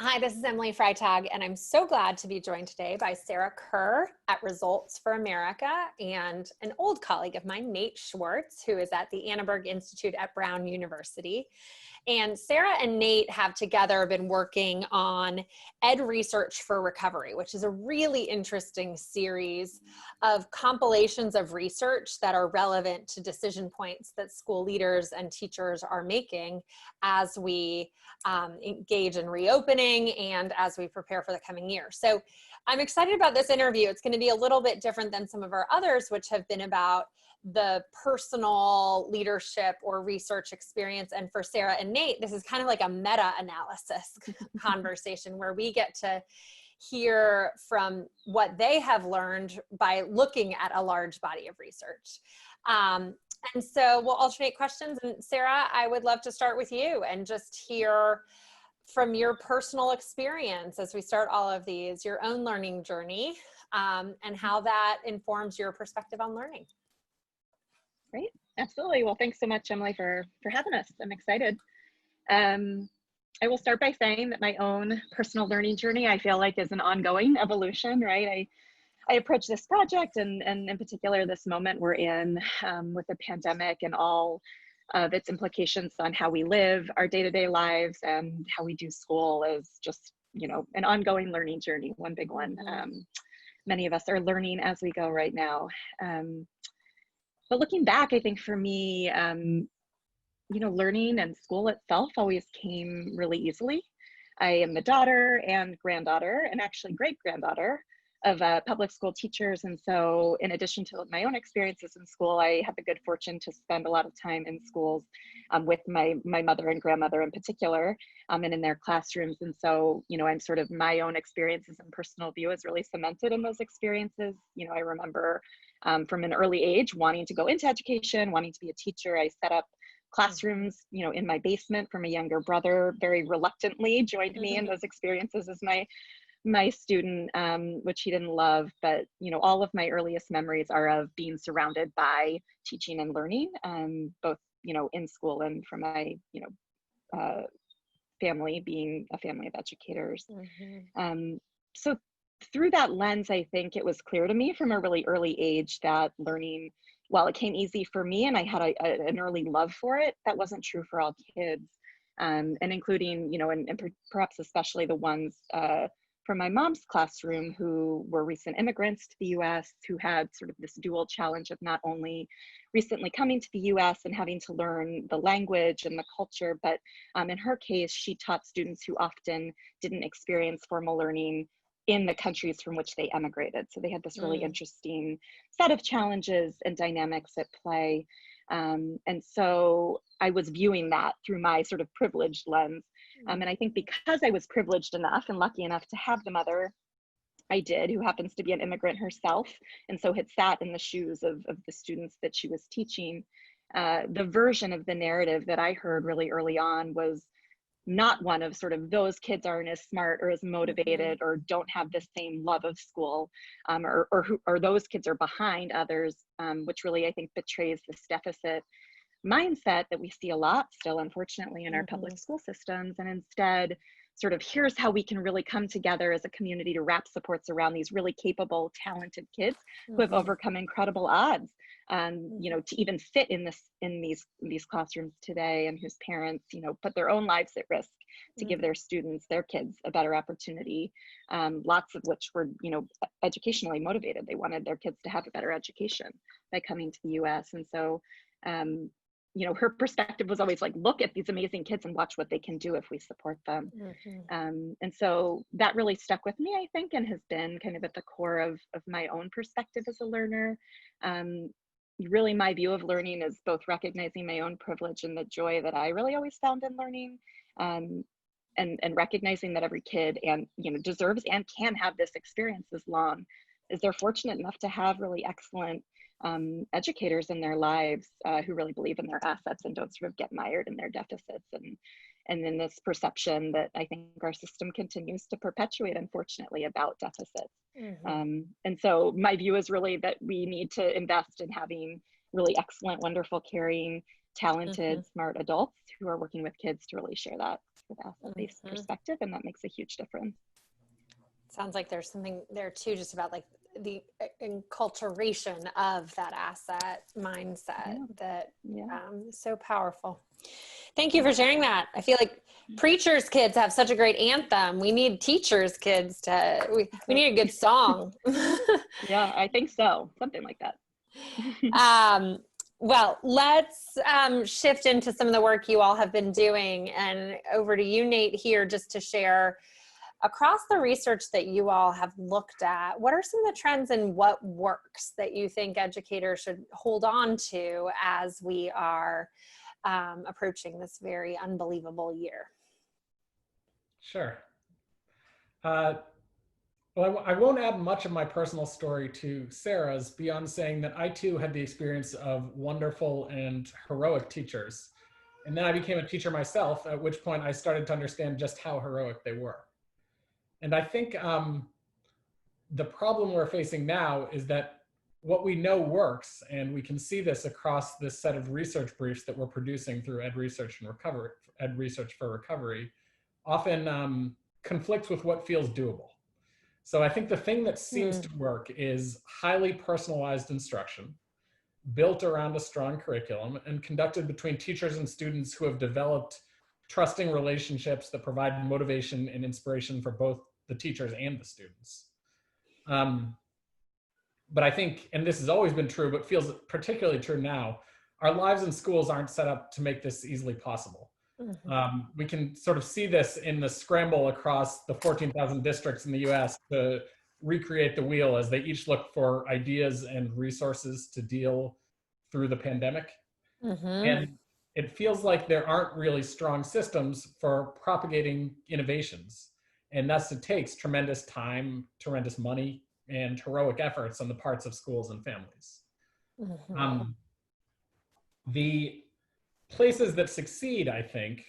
Hi, this is Emily Freitag, and I'm so glad to be joined today by Sara Kerr at Results for America and an old colleague of mine, Nate Schwartz, who is at the Annenberg Institute at Brown University. And Sara and Nate have together been working on EdResearch for Recovery, which is a really interesting series of compilations of research that are relevant to decision points that school leaders and teachers are making as we engage in reopening and as we prepare for the coming year. So I'm excited about this interview. It's going to be a little bit different than some of our others, which have been about the personal leadership or research experience. And for Sara and Nate, this is kind of like a meta-analysis conversation where we get to hear from what they have learned by looking at a large body of research. And so we'll alternate questions. And Sara, I would love to start with you and just hear from your personal experience as we start all of these, your own learning journey, and how that informs your perspective on learning. Great, absolutely. Well, thanks so much, Emily, for having us. I'm excited. I will start by saying that my own personal learning journey, I feel like, is an ongoing evolution, right? I approach this project and in particular this moment we're in with the pandemic and all of its implications on how we live our day-to-day lives and how we do school is just, you know, an ongoing learning journey, one big one. Many of us are learning as we go right now. But looking back, I think for me, you know, learning and school itself always came really easily. I am the daughter and granddaughter and actually great-granddaughter of public school teachers. And so in addition to my own experiences in school, I had the good fortune to spend a lot of time in schools with my mother and grandmother in particular, and in their classrooms. And so, you know, I'm sort of my own experiences and personal view is really cemented in those experiences. You know, I remember from an early age wanting to go into education, wanting to be a teacher. I set up classrooms, you know, in my basement from a younger brother, very reluctantly joined me in those experiences as my student, which he didn't love, but, you know, all of my earliest memories are of being surrounded by teaching and learning, both, you know, in school and from my, you know, family being a family of educators. So through that lens, I think it was clear to me from a really early age that learning, while it came easy for me and I had an early love for it, that wasn't true for all kids, and including, you know, and perhaps especially the ones from my mom's classroom who were recent immigrants to the US, who had sort of this dual challenge of not only recently coming to the US and having to learn the language and the culture, but in her case, she taught students who often didn't experience formal learning in the countries from which they emigrated. So they had this really interesting set of challenges and dynamics at play. And so I was viewing that through my sort of privileged lens. And I think because I was privileged enough and lucky enough to have the mother I did, who happens to be an immigrant herself, and so had sat in the shoes of the students that she was teaching, the version of the narrative that I heard really early on was not one of sort of those kids aren't as smart or as motivated or don't have the same love of school, or those kids are behind others, which really I think betrays this deficit mindset that we see a lot still, unfortunately, in our public school systems. And instead, sort of here's how we can really come together as a community to wrap supports around these really capable, talented kids who have overcome incredible odds, you know, to even fit in these classrooms today, and whose parents, you know, put their own lives at risk to give their students, their kids, a better opportunity. Lots of which were, you know, educationally motivated. They wanted their kids to have a better education by coming to the US. And so, you know, her perspective was always like, look at these amazing kids and watch what they can do if we support them. And so that really stuck with me, I think, and has been kind of at the core of my own perspective as a learner. Really, my view of learning is both recognizing my own privilege and the joy that I really always found in learning, and recognizing that every kid and, you know, deserves and can have this experience as long as they're fortunate enough to have really excellent educators in their lives who really believe in their assets and don't sort of get mired in their deficits, and in this perception that I think our system continues to perpetuate, unfortunately, about deficits. And so my view is really that we need to invest in having really excellent, wonderful, caring talented, smart adults who are working with kids to really share that with asset-based perspective, and that makes a huge difference. Sounds like there's something there too, just about like the enculturation of that asset mindset that is so powerful. Thank you for sharing that. I feel like preachers' kids have such a great anthem. We need teachers' kids to, we need a good song. Yeah, I think so. Something like that. Well, let's shift into some of the work you all have been doing, and over to you, Nate, here just to share across the research that you all have looked at, what are some of the trends and what works that you think educators should hold on to as we are approaching this very unbelievable year? Sure. Well, I won't add much of my personal story to Sara's beyond saying that I too had the experience of wonderful and heroic teachers. And then I became a teacher myself, at which point I started to understand just how heroic they were. And I think the problem we're facing now is that what we know works, and we can see this across this set of research briefs that we're producing through EdResearch and EdResearch for Recovery, often conflicts with what feels doable. So I think the thing that seems to work is highly personalized instruction, built around a strong curriculum, and conducted between teachers and students who have developed trusting relationships that provide motivation and inspiration for both the teachers and the students. But I think, and this has always been true, but feels particularly true now, our lives in schools aren't set up to make this easily possible. We can sort of see this in the scramble across the 14,000 districts in the US to recreate the wheel as they each look for ideas and resources to deal through the pandemic. And it feels like there aren't really strong systems for propagating innovations. And thus it takes tremendous time, tremendous money, and heroic efforts on the parts of schools and families. The places that succeed, I think,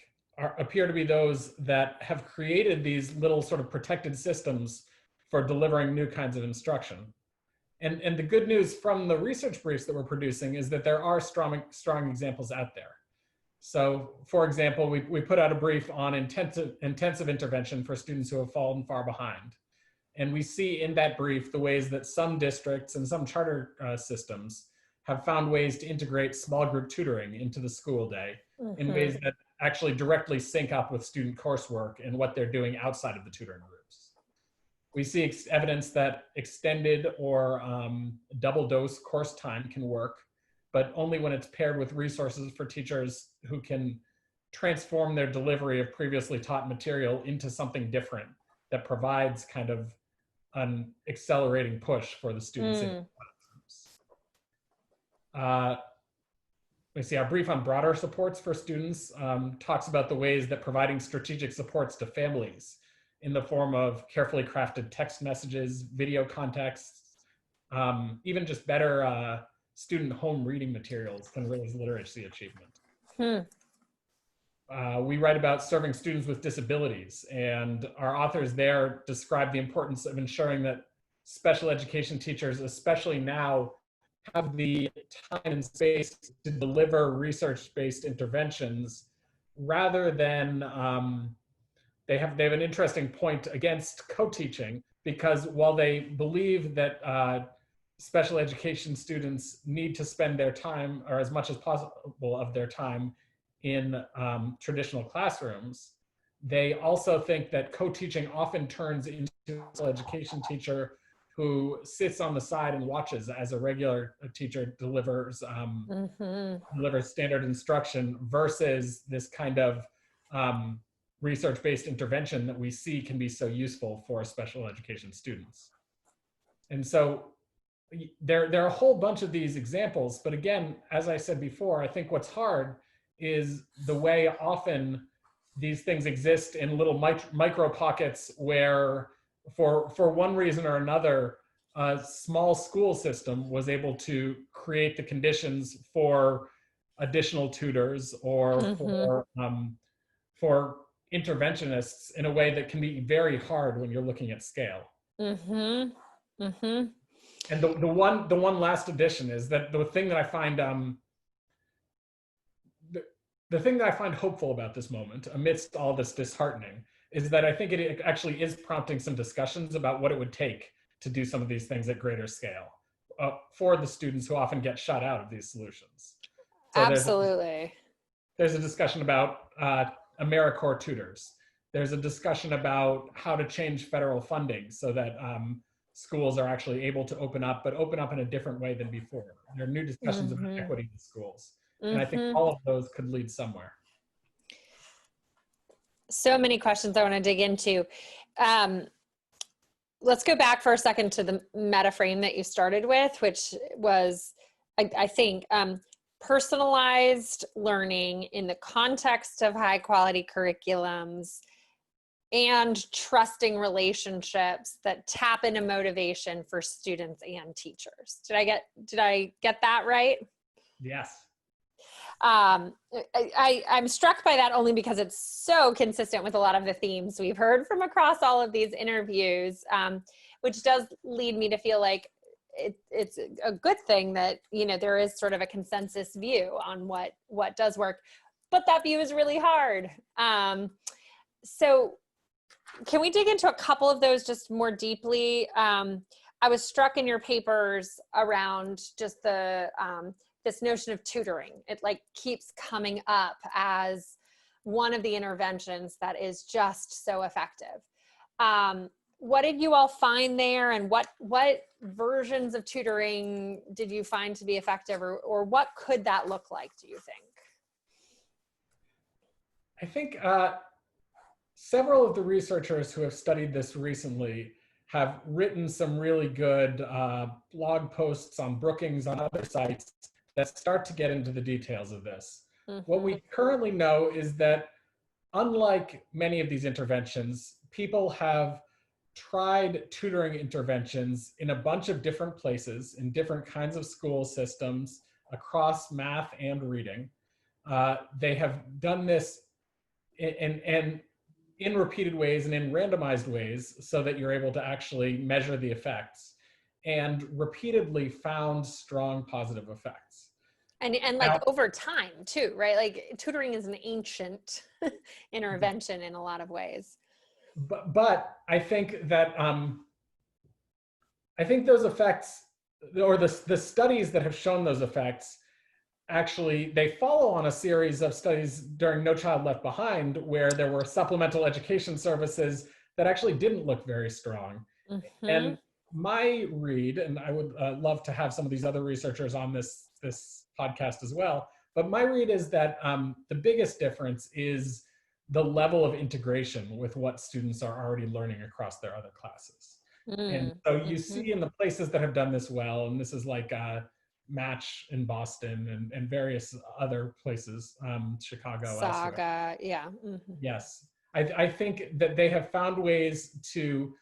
appear to be those that have created these little sort of protected systems for delivering new kinds of instruction. And the good news from the research briefs that we're producing is that there are strong examples out there. So for example, we put out a brief on intensive intervention for students who have fallen far behind. And we see in that brief the ways that some districts and some charter systems have found ways to integrate small group tutoring into the school day in ways that actually directly sync up with student coursework and what they're doing outside of the tutoring groups. We see evidence that extended or double dose course time can work, but only when it's paired with resources for teachers who can transform their delivery of previously taught material into something different that provides kind of an accelerating push for the students in the classrooms. We see our brief on broader supports for students talks about the ways that providing strategic supports to families in the form of carefully crafted text messages, video contexts, even just better student home reading materials can raise literacy achievement. We write about serving students with disabilities, and our authors there describe the importance of ensuring that special education teachers, especially now, have the time and space to deliver research-based interventions rather than, they have an interesting point against co-teaching, because while they believe that special education students need to spend their time, or as much as possible of their time, in traditional classrooms, they also think that co-teaching often turns into a special education teacher who sits on the side and watches as a regular teacher delivers standard instruction, versus this kind of research-based intervention that we see can be so useful for special education students. And so there are a whole bunch of these examples, but again, as I said before, I think what's hard is the way often these things exist in little micro pockets where for one reason or another, a small school system was able to create the conditions for additional tutors or for interventionists in a way that can be very hard when you're looking at scale. And the one last addition is that the thing that I find the thing that I find hopeful about this moment, amidst all this disheartening, is that I think it actually is prompting some discussions about what it would take to do some of these things at greater scale for the students who often get shut out of these solutions. So Absolutely. there's a discussion about AmeriCorps tutors. There's a discussion about how to change federal funding so that schools are actually able to open up, but open up in a different way than before. There are new discussions about equity in schools. And I think all of those could lead somewhere. So many questions I want to dig into. Let's go back for a second to the meta frame that you started with, which was, I think, personalized learning in the context of high quality curriculums and trusting relationships that tap into motivation for students and teachers. Did I get that right? Yes. I'm struck by that only because it's so consistent with a lot of the themes we've heard from across all of these interviews, which does lead me to feel like it's a good thing that, you know, there is sort of a consensus view on what does work, but that view is really hard. So can we dig into a couple of those just more deeply? I was struck in your papers around just the this notion of tutoring. It like keeps coming up as one of the interventions that is just so effective. What did you all find there, and what versions of tutoring did you find to be effective, or what could that look like, do you think? I think several of the researchers who have studied this recently have written some really good blog posts on Brookings, on other sites, that start to get into the details of this. What we currently know is that, unlike many of these interventions, people have tried tutoring interventions in a bunch of different places, in different kinds of school systems, across math and reading. They have done this in repeated ways and in randomized ways so that you're able to actually measure the effects, and repeatedly found strong positive effects. And like now, over time too, right? Like tutoring is an ancient intervention in a lot of ways. But I think that I think those effects, or the studies that have shown those effects, actually, they follow on a series of studies during No Child Left Behind, where there were supplemental education services that actually didn't look very strong. And my read, and I would love to have some of these other researchers on this podcast as well, but my read is that the biggest difference is the level of integration with what students are already learning across their other classes. And so you see in the places that have done this well, and this is like Match in Boston and various other places, Chicago, Saga, yeah. Yes, I think that they have found ways to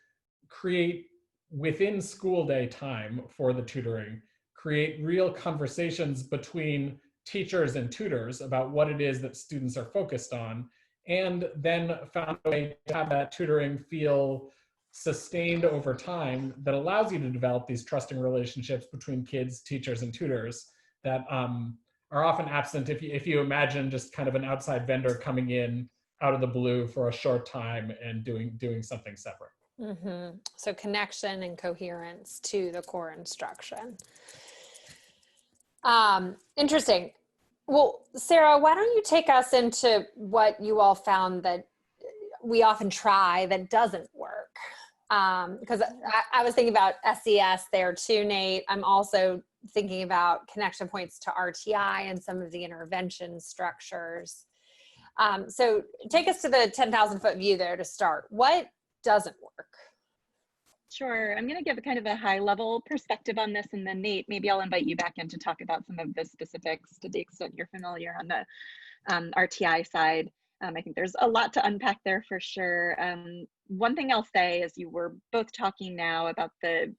create, within school day time for the tutoring, create real conversations between teachers and tutors about what it is that students are focused on, and then found a way to have that tutoring feel sustained over time that allows you to develop these trusting relationships between kids, teachers, and tutors that are often absent if you imagine just kind of an outside vendor coming in out of the blue for a short time and doing something separate. So connection and coherence to the core instruction. Interesting. Well, Sara, why don't you take us into what you all found that we often try that doesn't work? Because I was thinking about SES there too, Nate. I'm also thinking about connection points to RTI and some of the intervention structures. So take us to the 10,000-foot view there to start. What doesn't work? Sure. I'm going to give a kind of a high-level perspective on this, and then Nate, maybe I'll invite you back in to talk about some of the specifics to the extent you're familiar on the RTI side. I think there's a lot to unpack there for sure. One thing I'll say is you were both talking now about the,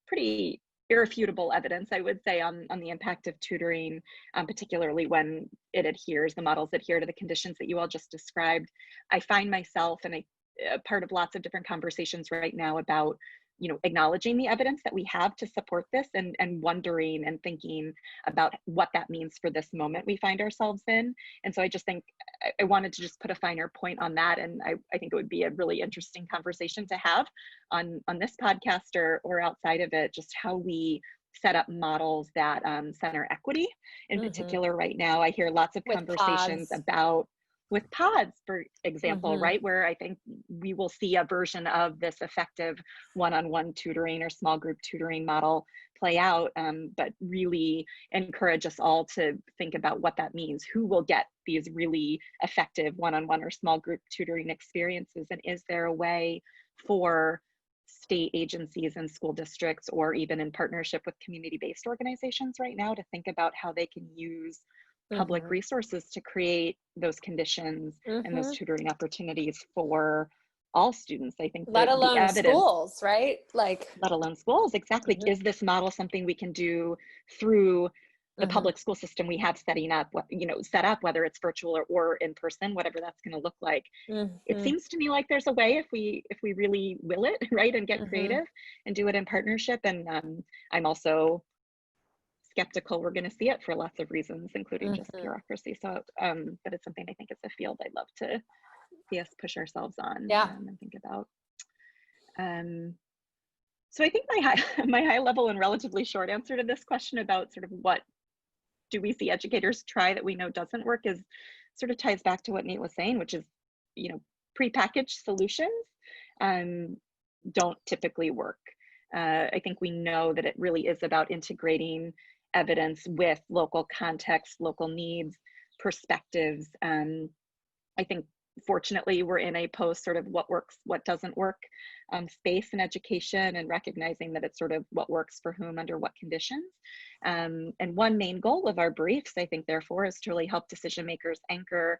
pretty irrefutable evidence, I would say, on the impact of tutoring, particularly when the models adhere to the conditions that you all just described. I find myself, and part of lots of different conversations right now about, acknowledging the evidence that we have to support this, and wondering and thinking about what that means for this moment we find ourselves in. And so I just think I wanted to just put a finer point on that. And I think it would be a really interesting conversation to have on this podcast or outside of it, just how we set up models that center equity. In particular, right now, I hear lots of conversations about with pods, for example, right, where I think we will see a version of this effective one-on-one tutoring or small group tutoring model play out, but really encourage us all to think about what that means. Who will get these really effective one-on-one or small group tutoring experiences? And is there a way for state agencies and school districts, or even in partnership with community-based organizations right now, to think about how they can use public resources to create those conditions and those tutoring opportunities for all students? I think let alone the evidence, schools, right? Like, let alone schools, exactly. Is this model something we can do through the public school system we have set up, whether it's virtual or in person, whatever that's going to look like? It seems to me like there's a way, if we really will it, right, and get creative and do it in partnership. And I'm also skeptical we're going to see it for lots of reasons, including just bureaucracy. So, but it's something I think as a field I'd love to see us push ourselves on and think about. So I think my high level and relatively short answer to this question about sort of what do we see educators try that we know doesn't work is sort of ties back to what Nate was saying, which is, prepackaged solutions don't typically work. I think we know that it really is about integrating evidence with local context, local needs, perspectives. I think fortunately we're in a post sort of what works, what doesn't work space in education, and recognizing that it's sort of what works for whom under what conditions. And one main goal of our briefs, I think, therefore, is to really help decision makers anchor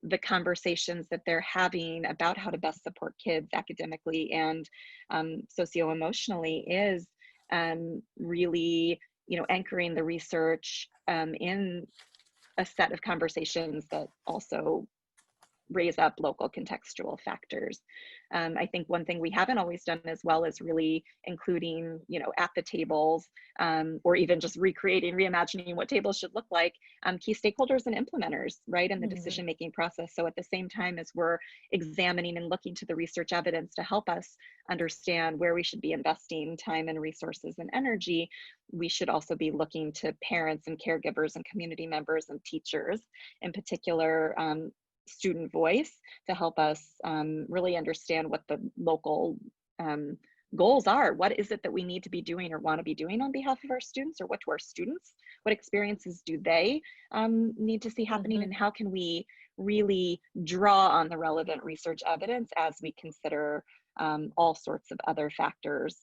the conversations that they're having about how to best support kids academically and socio-emotionally, is really, anchoring the research in a set of conversations that also raise up local contextual factors. I think one thing we haven't always done as well is really including, at the tables, or even just reimagining what tables should look like, key stakeholders and implementers, right, in the decision-making process. So at the same time as we're examining and looking to the research evidence to help us understand where we should be investing time and resources and energy, we should also be looking to parents and caregivers and community members and teachers, in particular, student voice, to help us really understand what the local goals are. What is it that we need to be doing or want to be doing on behalf of our students, or what do our students, what experiences do they need to see happening, and how can we really draw on the relevant research evidence as we consider all sorts of other factors,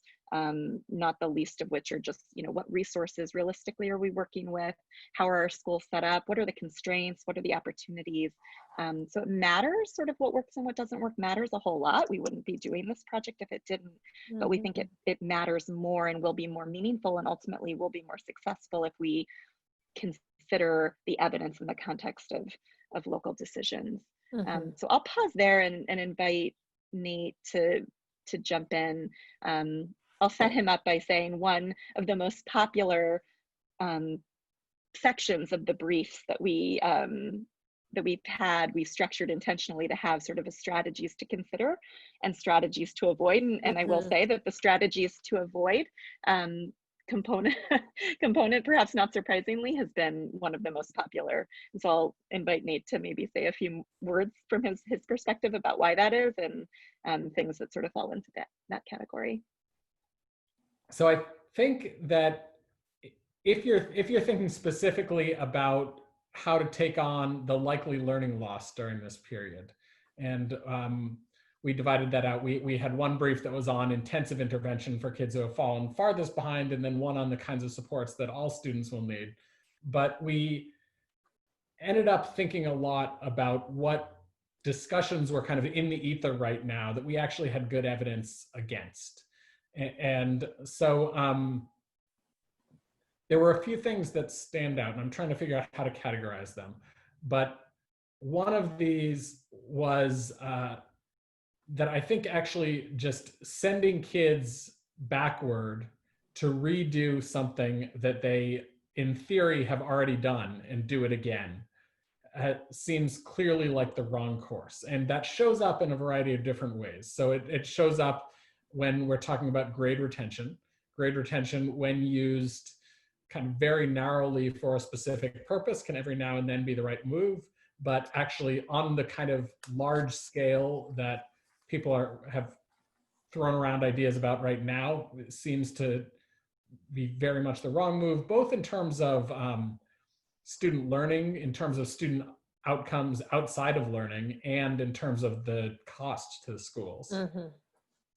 not the least of which are just, what resources realistically are we working with? How are our schools set up? What are the constraints? What are the opportunities? So it matters, sort of what works and what doesn't work matters a whole lot. We wouldn't be doing this project if it didn't, but we think it matters more and will be more meaningful, and ultimately will be more successful if we consider the evidence in the context of local decisions. So I'll pause there and invite Nate to jump in. I'll set him up by saying one of the most popular sections of the briefs that we've structured intentionally to have sort of a strategies to consider and strategies to avoid. And I will say that the strategies to avoid component, perhaps not surprisingly, has been one of the most popular. And so I'll invite Nate to maybe say a few words from his perspective about why that is, and things that sort of fall into that category. So I think that if you're thinking specifically about how to take on the likely learning loss during this period, and we divided that out. We had one brief that was on intensive intervention for kids who have fallen farthest behind, and then one on the kinds of supports that all students will need. But we ended up thinking a lot about what discussions were kind of in the ether right now that we actually had good evidence against. And so there were a few things that stand out, and I'm trying to figure out how to categorize them. But one of these was that I think actually just sending kids backward to redo something that they, in theory, have already done and do it again seems clearly like the wrong course. And that shows up in a variety of different ways. So it shows up when we're talking about grade retention. Grade retention, when used kind of very narrowly for a specific purpose, can every now and then be the right move, but actually on the kind of large scale that people have thrown around ideas about right now, it seems to be very much the wrong move, both in terms of student learning, in terms of student outcomes outside of learning, and in terms of the cost to the schools.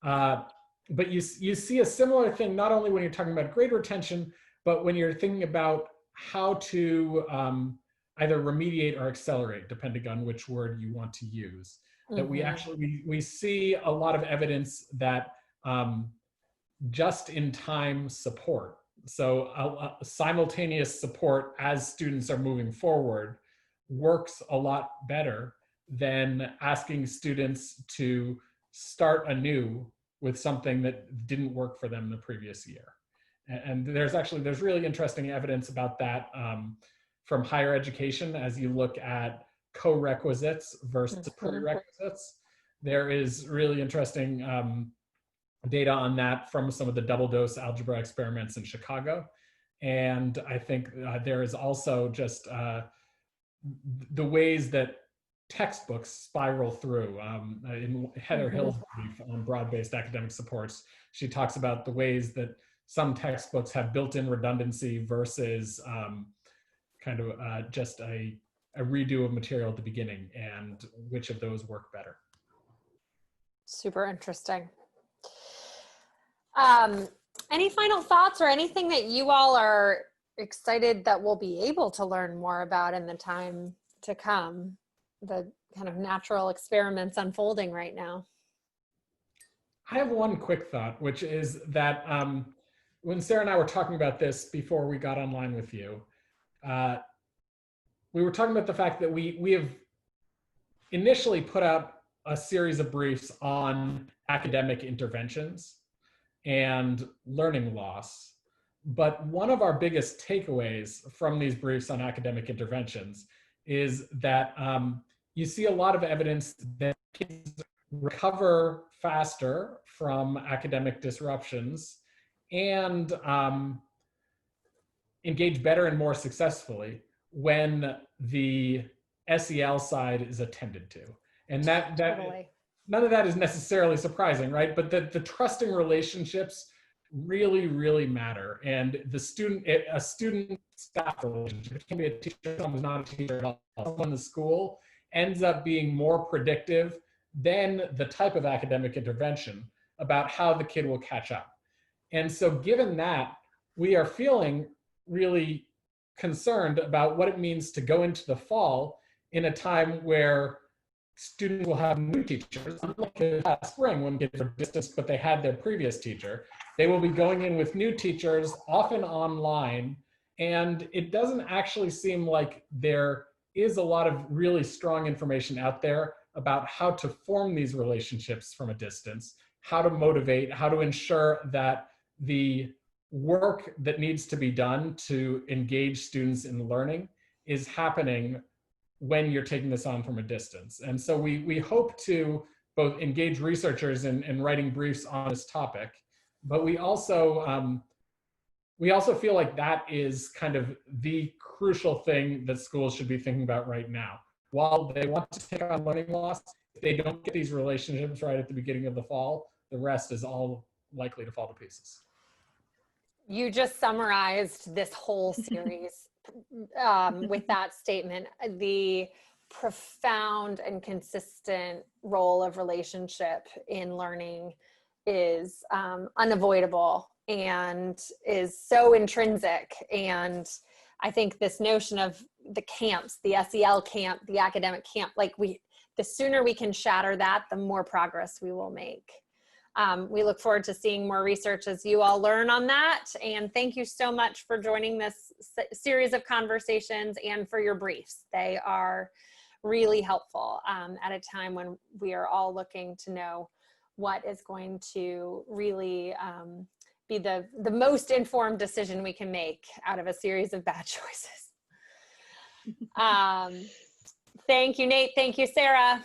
But you see a similar thing, not only when you're talking about grade retention, but when you're thinking about how to either remediate or accelerate, depending on which word you want to use. That we see a lot of evidence that just-in-time support, so simultaneous support as students are moving forward, works a lot better than asking students to start anew with something that didn't work for them the previous year. And there's really interesting evidence about that from higher education. As you look at co-requisites versus prerequisites, there is really interesting data on that from some of the double dose algebra experiments in Chicago. And I think there is also just the ways that textbooks spiral through. In Heather Hill's brief on broad-based academic supports, she talks about the ways that some textbooks have built-in redundancy versus kind of just a redo of material at the beginning, and which of those work better. Super interesting. Any final thoughts or anything that you all are excited that we'll be able to learn more about in the time to come? The kind of natural experiments unfolding right now. I have one quick thought, which is that when Sara and I were talking about this before we got online with you, we were talking about the fact that we have initially put out a series of briefs on academic interventions and learning loss. But one of our biggest takeaways from these briefs on academic interventions is that you see a lot of evidence that kids recover faster from academic disruptions and engage better and more successfully when the SEL side is attended to. And that Totally. None of that is necessarily surprising, right? But the trusting relationships really, really matter. And a student-staff relationship, it can be a teacher, someone's not a teacher at all, someone in the school, ends up being more predictive than the type of academic intervention about how the kid will catch up. And so given that, we are feeling really concerned about what it means to go into the fall in a time where students will have new teachers, unlike last spring when kids were distanced but they had their previous teacher. They will be going in with new teachers, often online, and it doesn't actually seem like there is a lot of really strong information out there about how to form these relationships from a distance, how to motivate, how to ensure that the work that needs to be done to engage students in learning is happening when you're taking this on from a distance. And so we hope to both engage researchers in writing briefs on this topic, but we also feel like that is kind of the crucial thing that schools should be thinking about right now. While they want to take on learning loss, if they don't get these relationships right at the beginning of the fall, the rest is all likely to fall to pieces. You just summarized this whole series with that statement. The profound and consistent role of relationship in learning is unavoidable and is so intrinsic. And I think this notion of the camps, the SEL camp, the academic camp, like the sooner we can shatter that, the more progress we will make. We look forward to seeing more research as you all learn on that. And thank you so much for joining this series of conversations and for your briefs. They are really helpful at a time when we are all looking to know what is going to really be the most informed decision we can make out of a series of bad choices. Thank you, Nate. Thank you, Sara.